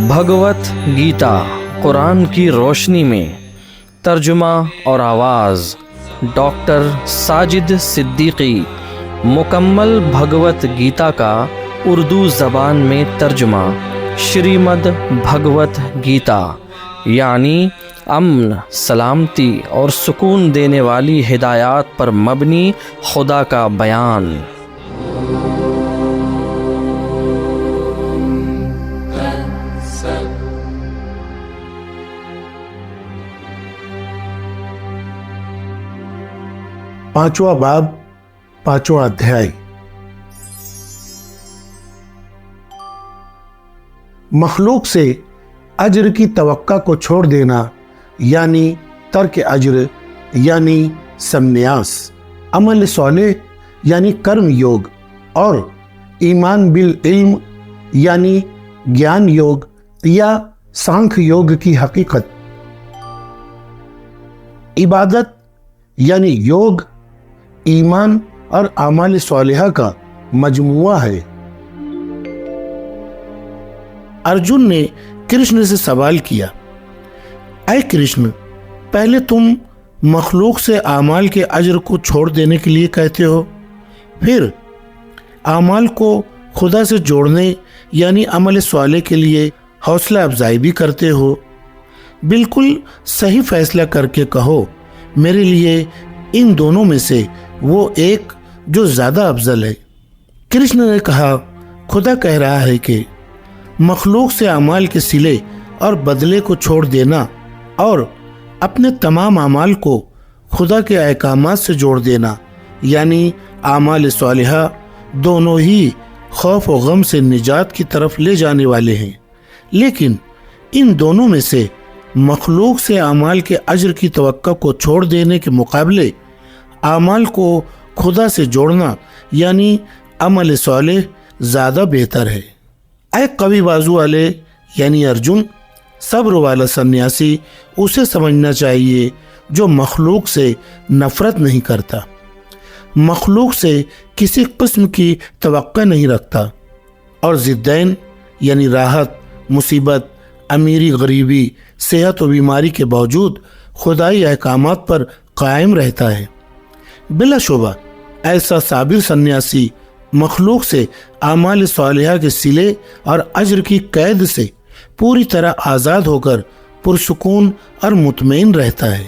بھگوت گیتا قرآن کی روشنی میں ترجمہ اور آواز ڈاکٹر ساجد صدیقی. مکمل بھگوت گیتا کا اردو زبان میں ترجمہ شریمد بھگوت گیتا، یعنی امن، سلامتی اور سکون دینے والی ہدایات پر مبنی خدا کا بیان. پانچواں باب، پانچواں ادھیائے. مخلوق سے اجر کی توقع کو چھوڑ دینا یعنی ترک اجر یعنی سنیاس، عمل صالح یعنی کرم یوگ، اور ایمان بالعلم یعنی گیان یوگ یا سانکھ یوگ کی حقیقت. عبادت یعنی یوگ، ایمان اور اعمال صالحہ کا مجموعہ ہے. ارجن نے کرشن سے سوال کیا، اے کرشن، پہلے تم مخلوق سے اعمال کے اجر کو چھوڑ دینے کے لیے کہتے ہو، پھر اعمال کو خدا سے جوڑنے یعنی عمل صالح کے لیے حوصلہ افزائی بھی کرتے ہو. بالکل صحیح فیصلہ کر کے کہو، میرے لیے ان دونوں میں سے وہ ایک جو زیادہ افضل ہے. کرشن نے کہا، خدا کہہ رہا ہے کہ مخلوق سے اعمال کے صلے اور بدلے کو چھوڑ دینا اور اپنے تمام اعمال کو خدا کے احکامات سے جوڑ دینا یعنی اعمال صالحہ دونوں ہی خوف و غم سے نجات کی طرف لے جانے والے ہیں. لیکن ان دونوں میں سے مخلوق سے اعمال کے اجر کی توقع کو چھوڑ دینے کے مقابلے اعمال کو خدا سے جوڑنا یعنی عمل صالح زیادہ بہتر ہے. اے قوی بازو والے یعنی ارجن، صبر والا سنیاسی اسے سمجھنا چاہیے جو مخلوق سے نفرت نہیں کرتا، مخلوق سے کسی قسم کی توقع نہیں رکھتا، اور ضدین یعنی راحت، مصیبت، امیری، غریبی، صحت و بیماری کے باوجود خدائی احکامات پر قائم رہتا ہے. بلا شبہ ایسا صابر سنیاسی مخلوق سے اعمال صالحہ کے صلے اور اجر کی قید سے پوری طرح آزاد ہو کر پرسکون اور مطمئن رہتا ہے.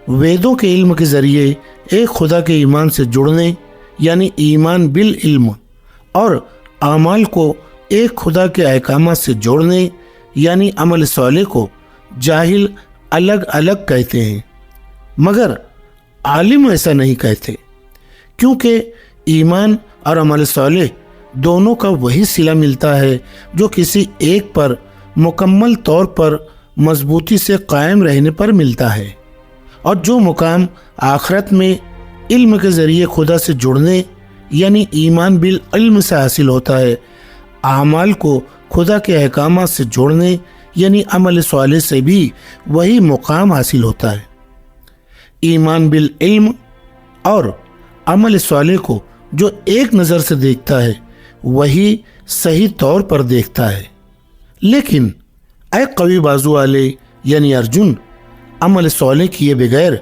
ویدوں کے علم کے ذریعے ایک خدا کے ایمان سے جڑنے یعنی ایمان بالعلم اور اعمال کو ایک خدا کے احکامات سے جوڑنے یعنی عمل صالح کو جاہل الگ الگ کہتے ہیں، مگر عالم ایسا نہیں کہتے، کیونکہ ایمان اور عمل صالح دونوں کا وہی صلہ ملتا ہے جو کسی ایک پر مکمل طور پر مضبوطی سے قائم رہنے پر ملتا ہے، اور جو مقام آخرت میں علم کے ذریعے خدا سے جڑنے یعنی ایمان بالعلم سے حاصل ہوتا ہے، اعمال کو خدا کے احکامات سے جوڑنے یعنی عمل صالح سے بھی وہی مقام حاصل ہوتا ہے. ایمان بالعلم اور عمل صالح کو جو ایک نظر سے دیکھتا ہے وہی صحیح طور پر دیکھتا ہے. لیکن اے قوی بازو والے یعنی ارجن، عمل صالح کیے بغیر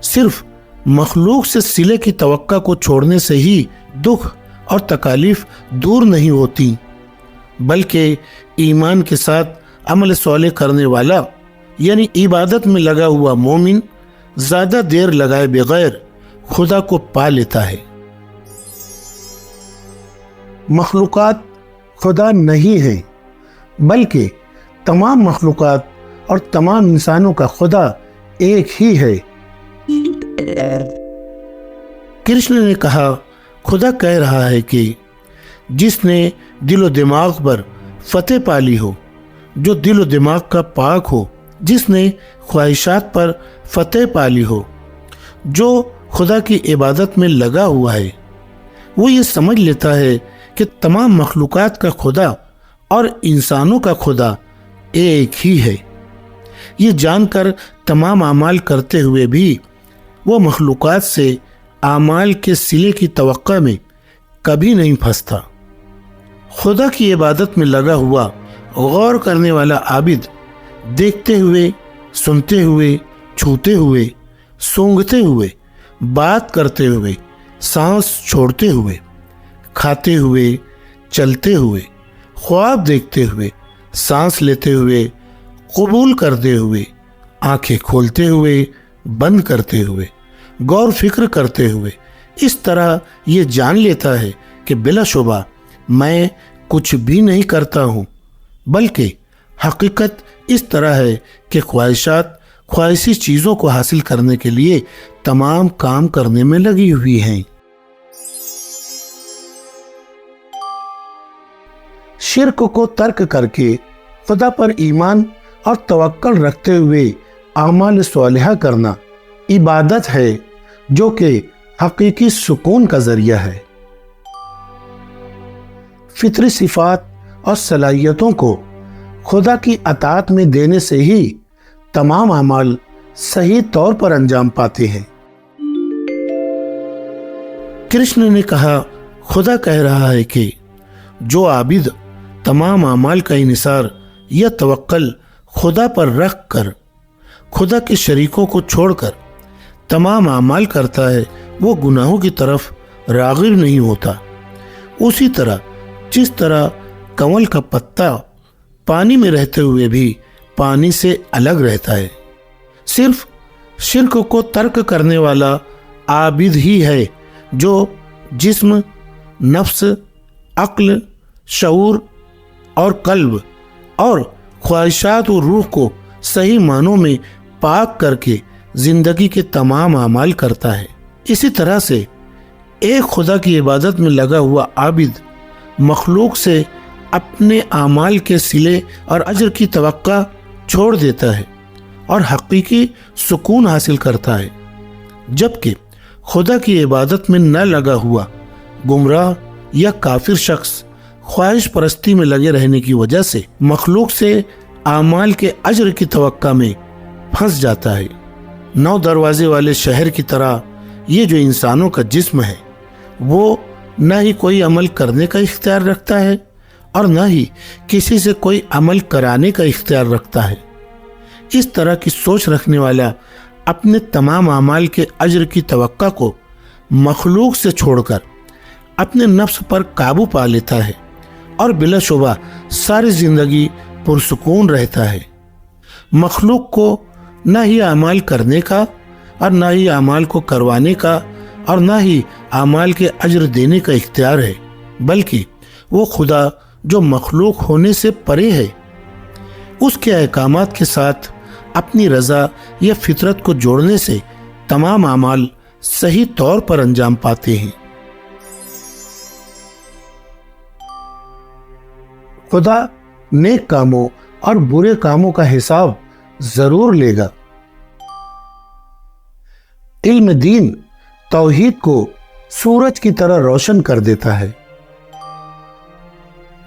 صرف مخلوق سے صلے کی توقع کو چھوڑنے سے ہی دکھ اور تکالیف دور نہیں ہوتی، بلکہ ایمان کے ساتھ عمل صالح کرنے والا یعنی عبادت میں لگا ہوا مومن زیادہ دیر لگائے بغیر خدا کو پا لیتا ہے. مخلوقات خدا نہیں ہیں، بلکہ تمام مخلوقات اور تمام انسانوں کا خدا ایک ہی ہے. کرشن نے کہا، خدا کہہ رہا ہے کہ جس نے دل و دماغ پر فتح پالی ہو، جو دل و دماغ کا پاک ہو، جس نے خواہشات پر فتح پالی ہو، جو خدا کی عبادت میں لگا ہوا ہے، وہ یہ سمجھ لیتا ہے کہ تمام مخلوقات کا خدا اور انسانوں کا خدا ایک ہی ہے. یہ جان کر تمام اعمال کرتے ہوئے بھی وہ مخلوقات سے اعمال کے صلے کی توقع میں کبھی نہیں پھنستا. خدا کی عبادت میں لگا ہوا غور کرنے والا عابد دیکھتے ہوئے، سنتے ہوئے، چھوتے ہوئے، سونگھتے ہوئے، بات کرتے ہوئے، سانس چھوڑتے ہوئے، کھاتے ہوئے، چلتے ہوئے، خواب دیکھتے ہوئے، سانس لیتے ہوئے، قبول کرتے ہوئے، آنکھیں کھولتے ہوئے، بند کرتے ہوئے، غور فکر کرتے ہوئے اس طرح یہ جان لیتا ہے کہ بلا شبہ میں کچھ بھی نہیں کرتا ہوں، بلکہ حقیقت اس طرح ہے کہ خواہشی چیزوں کو حاصل کرنے کے لیے تمام کام کرنے میں لگی ہوئی ہیں۔ شرک کو ترک کر کے خدا پر ایمان اور توکل رکھتے ہوئے اعمال صالحہ کرنا عبادت ہے جو کہ حقیقی سکون کا ذریعہ ہے۔ فطری صفات اور صلاحیتوں کو خدا کی اطاعت میں دینے سے ہی تمام اعمال صحیح طور پر انجام پاتے ہیں۔ کرشن نے کہا، خدا کہہ رہا ہے کہ جو عابد تمام اعمال کا انحصار یا توکل خدا پر رکھ کر خدا کے شریکوں کو چھوڑ کر تمام اعمال کرتا ہے وہ گناہوں کی طرف راغب نہیں ہوتا۔ اسی طرح جس طرح کنول کا پتا پانی میں رہتے ہوئے بھی پانی سے الگ رہتا ہے، صرف شرک کو ترک کرنے والا عابد ہی ہے جو جسم، نفس، عقل، شعور اور قلب اور خواہشات و روح کو صحیح معنوں میں پاک کر کے زندگی کے تمام اعمال کرتا ہے۔ اسی طرح سے ایک خدا کی عبادت میں لگا ہوا عابد مخلوق سے اپنے اعمال کے صلے اور اجر کی توقع چھوڑ دیتا ہے اور حقیقی سکون حاصل کرتا ہے، جبکہ خدا کی عبادت میں نہ لگا ہوا گمراہ یا کافر شخص خواہش پرستی میں لگے رہنے کی وجہ سے مخلوق سے اعمال کے اجر کی توقع میں پھنس جاتا ہے۔ 9 دروازے والے شہر کی طرح یہ جو انسانوں کا جسم ہے وہ نہ ہی کوئی عمل کرنے کا اختیار رکھتا ہے اور نہ ہی کسی سے کوئی عمل کرانے کا اختیار رکھتا ہے۔ اس طرح کی سوچ رکھنے والا اپنے تمام اعمال کے اجر کی توقع کو مخلوق سے چھوڑ کر اپنے نفس پر قابو پا لیتا ہے اور بلا شبہ ساری زندگی پرسکون رہتا ہے۔ مخلوق کو نہ ہی اعمال کرنے کا اور نہ ہی اعمال کو کروانے کا اور نہ ہی اعمال کے اجر دینے کا اختیار ہے، بلکہ وہ خدا جو مخلوق ہونے سے پرے ہے اس کے احکامات کے ساتھ اپنی رضا یا فطرت کو جوڑنے سے تمام اعمال صحیح طور پر انجام پاتے ہیں۔ خدا نیک کاموں اور برے کاموں کا حساب ضرور لے گا۔ علم دین توحید کو سورج کی طرح روشن کر دیتا ہے۔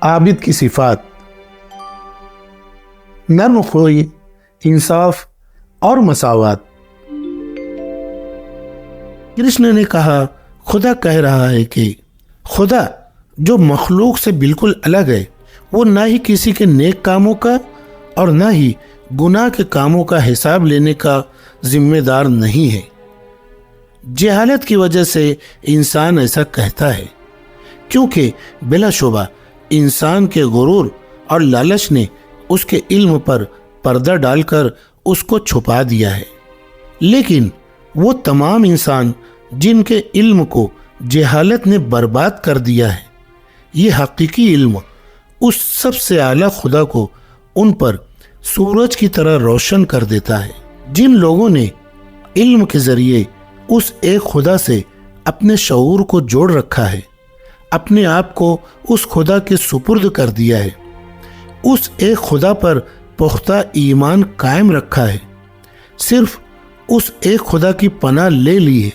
عابد کی صفات: نرم خوئی، انصاف اور مساوات۔ کرشن نے کہا، خدا کہہ رہا ہے کہ خدا جو مخلوق سے بالکل الگ ہے وہ نہ ہی کسی کے نیک کاموں کا اور نہ ہی گناہ کے کاموں کا حساب لینے کا ذمہ دار نہیں ہے۔ جہالت کی وجہ سے انسان ایسا کہتا ہے، کیونکہ بلا شبہ انسان کے غرور اور لالچ نے اس کے علم پر پردہ ڈال کر اس کو چھپا دیا ہے۔ لیکن وہ تمام انسان جن کے علم کو جہالت نے برباد کر دیا ہے، یہ حقیقی علم اس سب سے اعلیٰ خدا کو ان پر سورج کی طرح روشن کر دیتا ہے۔ جن لوگوں نے علم کے ذریعے اس ایک خدا سے اپنے شعور کو جوڑ رکھا ہے، اپنے آپ کو اس خدا کے سپرد کر دیا ہے، اس ایک خدا پر پختہ ایمان قائم رکھا ہے، صرف اس ایک خدا کی پناہ لے لی ہے،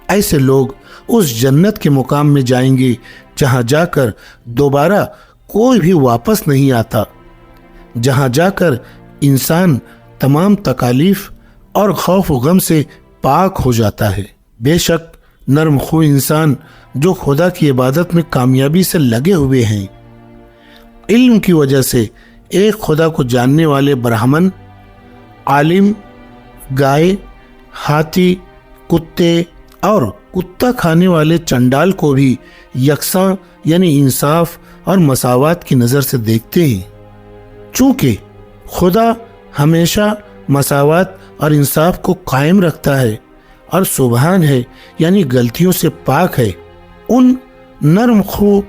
ایسے لوگ اس جنت کے مقام میں جائیں گے جہاں جا کر دوبارہ کوئی بھی واپس نہیں آتا، جہاں جا کر انسان تمام تکالیف اور خوف و غم سے پاک ہو جاتا ہے۔ بے شک نرم خو انسان جو خدا کی عبادت میں کامیابی سے لگے ہوئے ہیں، علم کی وجہ سے ایک خدا کو جاننے والے برہمن، عالم، گائے، ہاتھی، کتے اور کتا کھانے والے چنڈال کو بھی یکساں یعنی انصاف اور مساوات کی نظر سے دیکھتے ہیں۔ چونکہ خدا ہمیشہ مساوات اور انصاف کو قائم رکھتا ہے اور سبحان ہے یعنی غلطیوں سے پاک ہے، ان نرم خو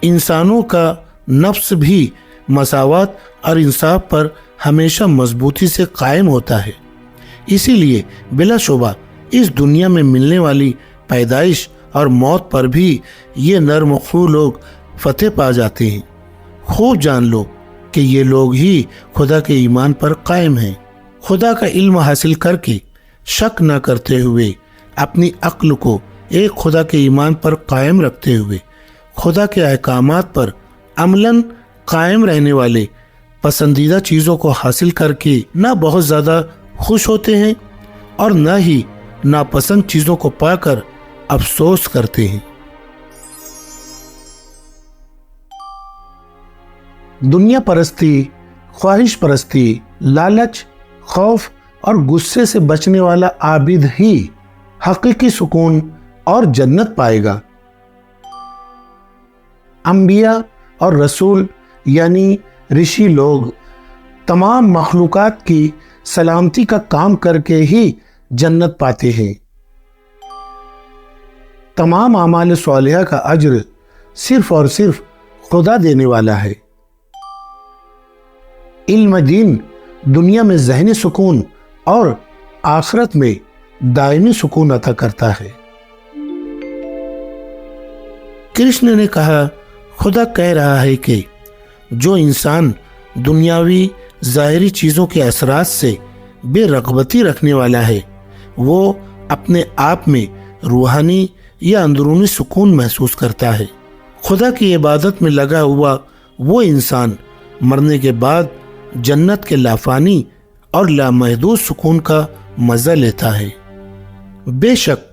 انسانوں کا نفس بھی مساوات اور انصاف پر ہمیشہ مضبوطی سے قائم ہوتا ہے۔ اسی لیے بلا شبہ اس دنیا میں ملنے والی پیدائش اور موت پر بھی یہ نرم خو لوگ فتح پا جاتے ہیں۔ خوب جان لو کہ یہ لوگ ہی خدا کے ایمان پر قائم ہیں۔ خدا کا علم حاصل کر کے شک نہ کرتے ہوئے، اپنی عقل کو ایک خدا کے ایمان پر قائم رکھتے ہوئے، خدا کے احکامات پر عملاً قائم رہنے والے پسندیدہ چیزوں کو حاصل کر کے نہ بہت زیادہ خوش ہوتے ہیں اور نہ ہی ناپسند چیزوں کو پا کر افسوس کرتے ہیں۔ دنیا پرستی، خواہش پرستی، لالچ، خوف اور غصے سے بچنے والا عابد ہی حقیقی سکون اور جنت پائے گا۔ انبیاء اور رسول یعنی رشی لوگ تمام مخلوقات کی سلامتی کا کام کر کے ہی جنت پاتے ہیں۔ تمام اعمال صالحہ کا اجر صرف اور صرف خدا دینے والا ہے۔ علم دین دنیا میں ذہنی سکون اور آخرت میں دائمی سکون عطا کرتا ہے۔ کرشن نے کہا، خدا کہہ رہا ہے کہ جو انسان دنیاوی ظاہری چیزوں کے اثرات سے بے رغبتی رکھنے والا ہے، وہ اپنے آپ میں روحانی یا اندرونی سکون محسوس کرتا ہے۔ خدا کی عبادت میں لگا ہوا وہ انسان مرنے کے بعد جنت کے لافانی اور لامحدود سکون کا مزہ لیتا ہے۔ بے شک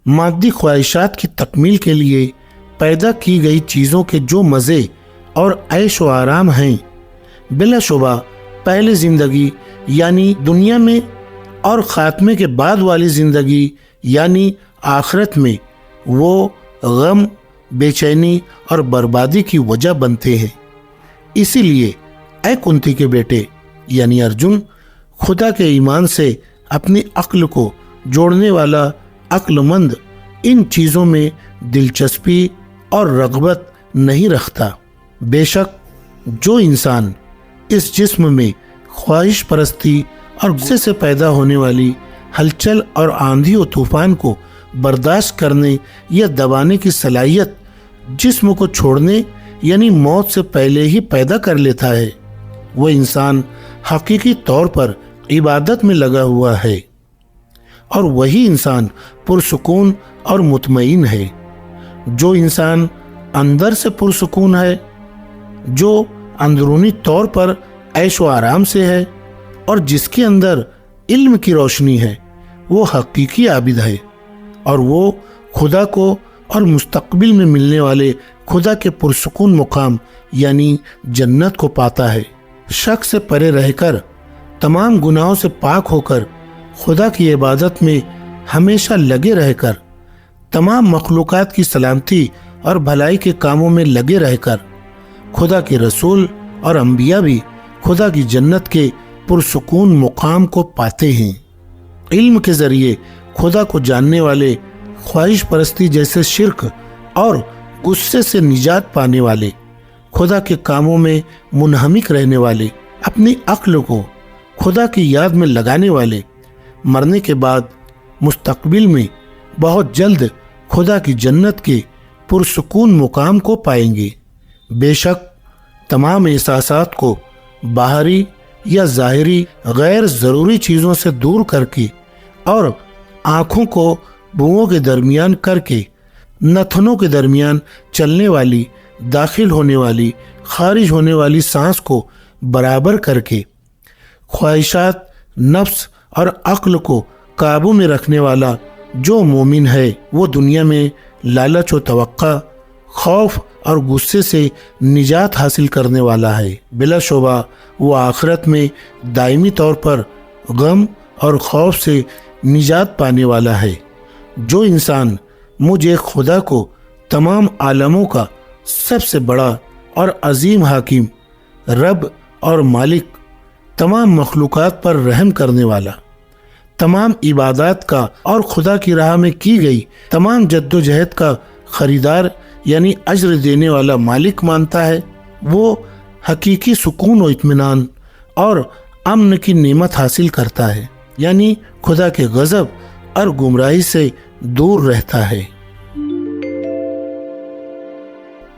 مادی خواہشات کی تکمیل کے لیے پیدا کی گئی چیزوں کے جو مزے اور عیش و آرام ہیں، بلا شبہ پہلے زندگی یعنی دنیا میں اور خاتمے کے بعد والی زندگی یعنی آخرت میں وہ غم، بے چینی اور بربادی کی وجہ بنتے ہیں۔ اسی لیے اے کنتی کے بیٹے یعنی ارجن، خدا کے ایمان سے اپنی عقل کو جوڑنے والا عقل مند ان چیزوں میں دلچسپی اور رغبت نہیں رکھتا۔ بے شک جو انسان اس جسم میں خواہش پرستی اور غصے سے پیدا ہونے والی ہلچل اور آندھی و طوفان کو برداشت کرنے یا دبانے کی صلاحیت جسم کو چھوڑنے یعنی موت سے پہلے ہی پیدا کر لیتا ہے، وہ انسان حقیقی طور پر عبادت میں لگا ہوا ہے، اور وہی انسان پرسکون اور مطمئن ہے۔ جو انسان اندر سے پرسکون ہے، جو اندرونی طور پر عیش و آرام سے ہے اور جس کے اندر علم کی روشنی ہے، وہ حقیقی عابد ہے، اور وہ خدا کو اور مستقبل میں ملنے والے خدا کے پرسکون مقام یعنی جنت کو پاتا ہے۔ شک سے پرے رہ کر، تمام گناہوں سے پاک ہو کر، خدا کی عبادت میں ہمیشہ لگے رہ کر، تمام مخلوقات کی سلامتی اور بھلائی کے کاموں میں لگے رہ کر، خدا کے رسول اور انبیاء بھی خدا کی جنت کے پرسکون مقام کو پاتے ہیں۔ علم کے ذریعے خدا کو جاننے والے، خواہش پرستی جیسے شرک اور غصے سے نجات پانے والے، خدا کے کاموں میں منہمک رہنے والے، اپنی عقل کو خدا کی یاد میں لگانے والے، مرنے کے بعد مستقبل میں بہت جلد خدا کی جنت کے پرسکون مقام کو پائیں گے۔ بے شک تمام احساسات کو باہری یا ظاہری غیر ضروری چیزوں سے دور کر کے اور آنکھوں کو بوؤں کے درمیان کر کے، نتنوں کے درمیان چلنے والی، داخل ہونے والی، خارج ہونے والی سانس کو برابر کر کے، خواہشات، نفس اور عقل کو قابو میں رکھنے والا جو مومن ہے، وہ دنیا میں لالچ و توقع، خوف اور غصے سے نجات حاصل کرنے والا ہے۔ بلا شبہ وہ آخرت میں دائمی طور پر غم اور خوف سے نجات پانے والا ہے۔ جو انسان مجھ ایک خدا کو تمام عالموں کا سب سے بڑا اور عظیم حاکم، رب اور مالک، تمام مخلوقات پر رحم کرنے والا، تمام عبادات کا اور خدا کی راہ میں کی گئی تمام جد و جہد کا خریدار یعنی اجر دینے والا مالک مانتا ہے، وہ حقیقی سکون و اطمینان اور امن کی نعمت حاصل کرتا ہے، یعنی خدا کے غضب اور گمراہی سے دور رہتا ہے۔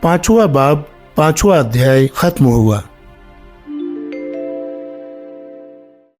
5واں باب 5واں ادھیائے ختم ہوا۔